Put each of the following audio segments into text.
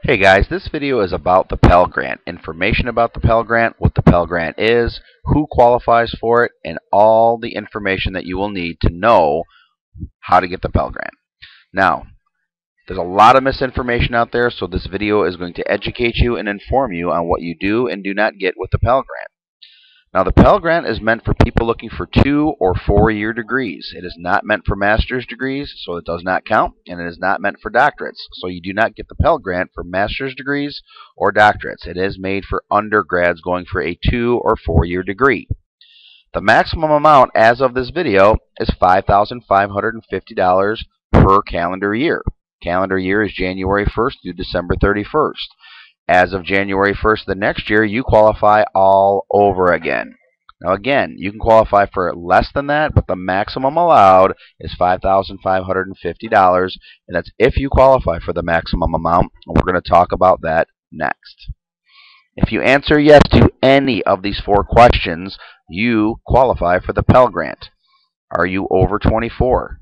Hey guys, this video is about the Pell Grant. Information about the Pell Grant, what the Pell Grant is, who qualifies for it, and all the information that you will need to know how to get the Pell Grant. Now, there's a lot of misinformation out there, so this video is going to educate you and inform you on what you do and do not get with the Pell Grant. Now, the Pell Grant is meant for people looking for 2- or 4-year degrees. It is not meant for master's degrees, so it does not count, and it is not meant for doctorates. So you do not get the Pell Grant for master's degrees or doctorates. It is made for undergrads going for a 2- or 4-year degree. The maximum amount as of this video is $5,550 per calendar year. Calendar year is January 1st through December 31st. As of January 1st the next year, you qualify all over again. Now again, you can qualify for less than that, but the maximum allowed is $5,550, and that's if you qualify for the maximum amount, and we're going to talk about that next. If you answer yes to any of these 4 questions, you qualify for the Pell Grant. Are you over 24?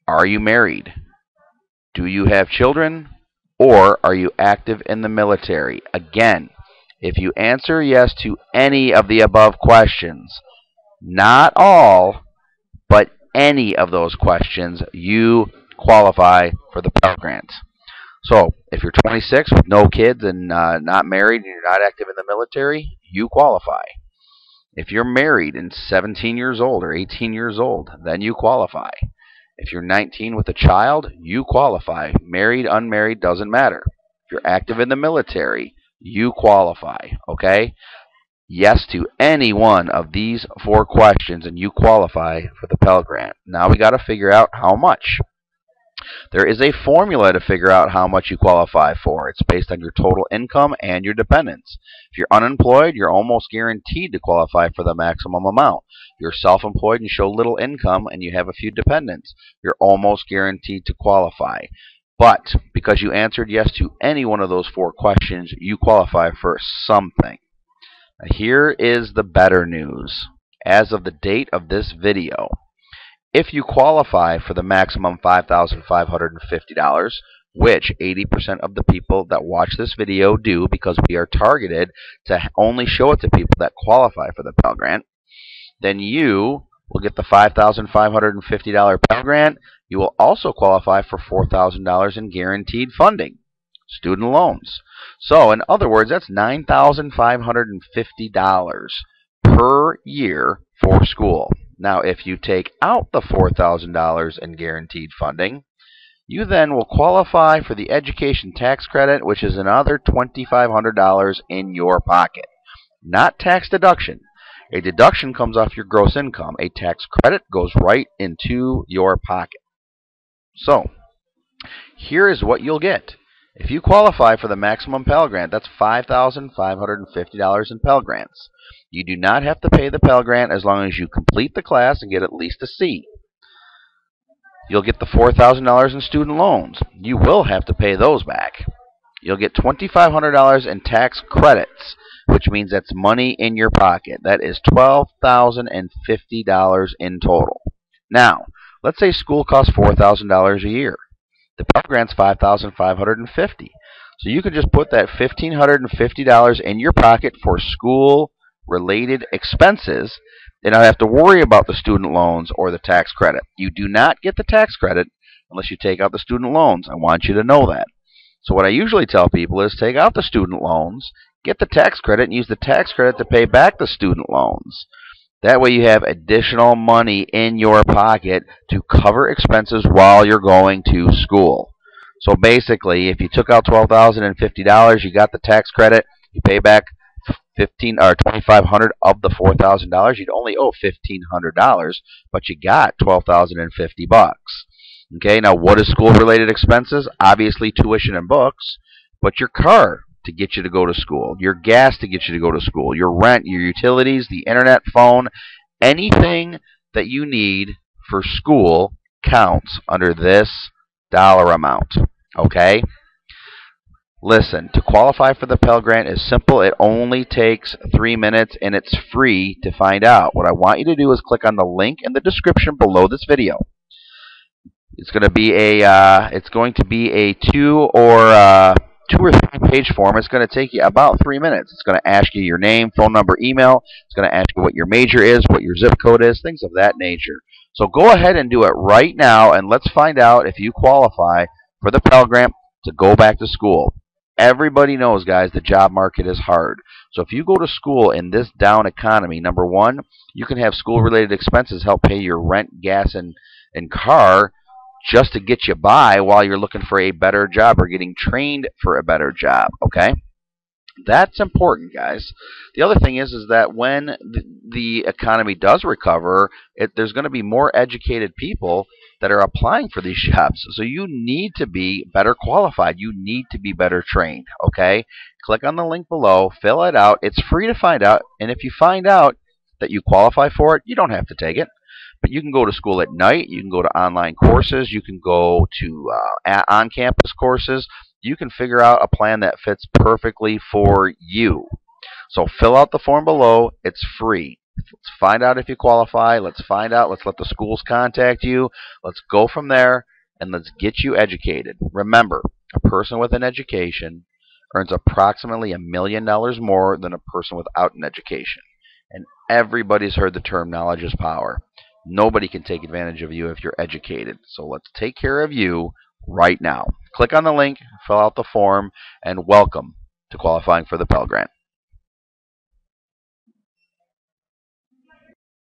Are you married? Do you have children? Or are you active in the military? Again, if you answer yes to any of the above questions, not all, but any of those questions, you qualify for the Pell Grant. So, if you're 26 with no kids and not married and you're not active in the military, you qualify. If you're married and 17 years old or 18 years old, then you qualify. If you're 19 with a child, you qualify. Married, unmarried, doesn't matter. If you're active in the military, you qualify. Okay? Yes to any one of these 4 questions, and you qualify for the Pell Grant. Now we got to figure out how much. There is a formula to figure out how much you qualify for. It's based on your total income and your dependents. If you're unemployed, you're almost guaranteed to qualify for the maximum amount. If you're self-employed and show little income and you have a few dependents, you're almost guaranteed to qualify. But because you answered yes to any one of those 4 questions, you qualify for something. Now, here is the better news. As of the date of this video, if you qualify for the maximum $5,550, which 80% of the people that watch this video do, because we are targeted to only show it to people that qualify for the Pell Grant, then you will get the $5,550 Pell Grant. You will also qualify for $4,000 in guaranteed funding, student loans. So, in other words, that's $9,550 per year for school. Now, if you take out the $4,000 in guaranteed funding, you then will qualify for the education tax credit, which is another $2,500 in your pocket. Not tax deduction. A deduction comes off your gross income. A tax credit goes right into your pocket. So, here is what you'll get. If you qualify for the maximum Pell Grant, that's $5,550 in Pell Grants. You do not have to pay the Pell Grant as long as you complete the class and get at least a C. You'll get the $4,000 in student loans. You will have to pay those back. You'll get $2,500 in tax credits, which means that's money in your pocket. That is $12,050 in total. Now, let's say school costs $4,000 a year. The Pell Grant's $5,550. So you can just put that $1,550 in your pocket for school-related expenses and not have to worry about the student loans or the tax credit. You do not get the tax credit unless you take out the student loans. I want you to know that. So what I usually tell people is take out the student loans, get the tax credit, and use the tax credit to pay back the student loans. That way you have additional money in your pocket to cover expenses while you're going to school. So basically, if you took out $12,050, you got the tax credit, you pay back $2,500 of the $4,000, you'd only owe $1,500, but you got $12,050. Okay, now what is school-related expenses? Obviously tuition and books, but your car to get you to go to school, your gas to get you to go to school, your rent, your utilities, the internet, phone, anything that you need for school counts under this dollar amount. Okay? Listen, to qualify for the Pell Grant is simple. It only takes 3 minutes, and it's free to find out. What I want you to do is click on the link in the description below this video. It's going to be a 2- or 2 or 3 page form. It's going to take you about 3 minutes. It's going to ask you your name, phone number, email. It's going to ask you what your major is, what your zip code is, things of that nature. So go ahead and do it right now, and let's find out if you qualify for the Pell Grant to go back to school. Everybody knows, guys, the job market is hard. So if you go to school in this down economy, number one, you can have school-related expenses help pay your rent, gas, and car just to get you by while you're looking for a better job or getting trained for a better job, okay? That's important, guys. The other thing is that when the economy does recover, there's going to be more educated people that are applying for these jobs. So you need to be better qualified. You need to be better trained, okay? Click on the link below, fill it out. It's free to find out, and if you find out that you qualify for it, you don't have to take it. But you can go to school at night. You can go to online courses. You can go to on-campus courses. You can figure out a plan that fits perfectly for you. So fill out the form below. It's free. Let's find out if you qualify. Let's find out. Let's let the schools contact you. Let's go from there, and let's get you educated. Remember, a person with an education earns approximately $1 million more than a person without an education. And everybody's heard the term knowledge is power. Nobody can take advantage of you if you're educated. So let's take care of you right now. Click on the link, fill out the form, and welcome to qualifying for the Pell Grant.